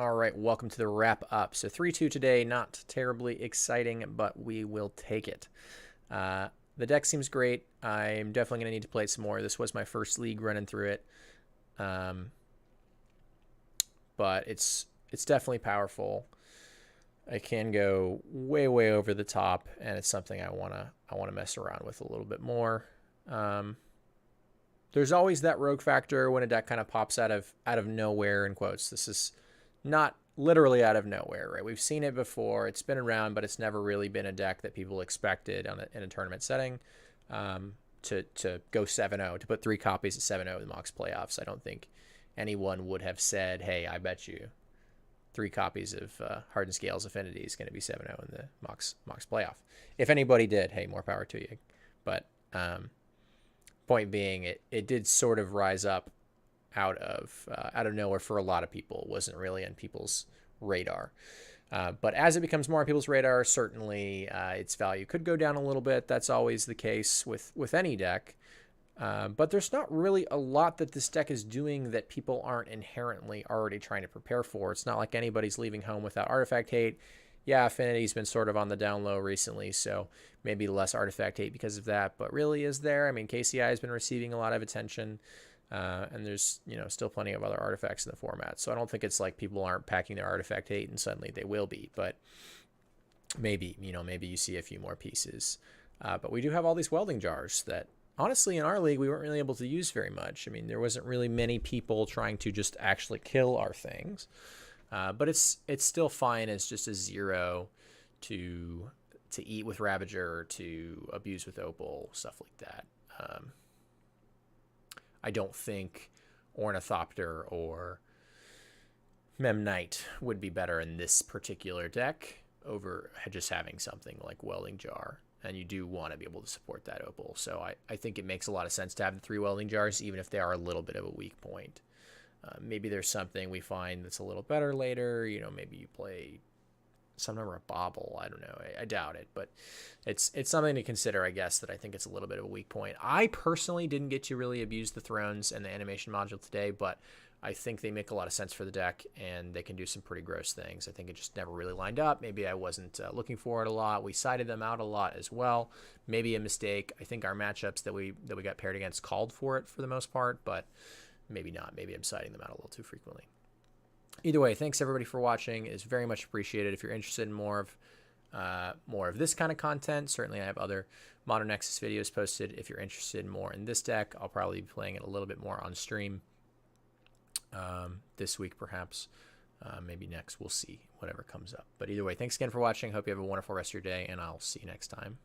All right, welcome to the wrap up. So 3-2 today, not terribly exciting, but we will take it. The deck seems great. I'm definitely going to need to play it some more. This was my first league running through it. But it's definitely powerful. It can go way over the top, and it's something I want to mess around with a little bit more. There's always that rogue factor when a deck kind of pops out of nowhere, in quotes. This is not literally out of nowhere, right? We've seen it before. It's been around, but it's never really been a deck that people expected in a tournament setting to go 7-0, to put 3 copies at 7-0 in the Mox playoffs. I don't think anyone would have said, hey, I bet you 3 copies of Hardened Scales Affinity is going to be 7-0 in the Mox playoff. If anybody did, hey, more power to you. But point being, it did sort of rise up out of nowhere for a lot of people. It wasn't really on people's radar. But as it becomes more on people's radar, certainly its value could go down a little bit. That's always the case with any deck. But there's not really a lot that this deck is doing that people aren't inherently already trying to prepare for. It's not like anybody's leaving home without artifact hate. Yeah, Affinity's been sort of on the down low recently, so maybe less artifact hate because of that. But really, is there? I mean, KCI has been receiving a lot of attention. And there's, still plenty of other artifacts in the format. So I don't think it's like people aren't packing their artifact hate and suddenly they will be. But maybe you see a few more pieces. But we do have all these welding jars that, honestly, in our league, we weren't really able to use very much. I mean, there wasn't really many people trying to just actually kill our things. But it's still fine as just a 0 to eat with Ravager, to abuse with Opal, stuff like that. I don't think Ornithopter or Memnite would be better in this particular deck over just having something like Welding Jar. And you do want to be able to support that Opal. So I think it makes a lot of sense to have the 3 Welding Jars, even if they are a little bit of a weak point. Maybe there's something we find that's a little better later. Maybe you play some number of Bobble. I don't know. I doubt it, but it's something to consider, I guess, that I think it's a little bit of a weak point. I personally didn't get to really abuse the Thrones and the animation module today, but I think they make a lot of sense for the deck, and they can do some pretty gross things. I think it just never really lined up. Maybe I wasn't looking for it a lot. We sided them out a lot as well. Maybe a mistake. I think our matchups that we got paired against called for it for the most part, but maybe not. Maybe I'm siding them out a little too frequently. Either way, thanks everybody for watching. It's very much appreciated. If you're interested in more of this kind of content, certainly I have other Modern Nexus videos posted. If you're interested more in this deck, I'll probably be playing it a little bit more on stream this week, perhaps. Maybe next. We'll see. Whatever comes up. But either way, thanks again for watching. Hope you have a wonderful rest of your day, and I'll see you next time.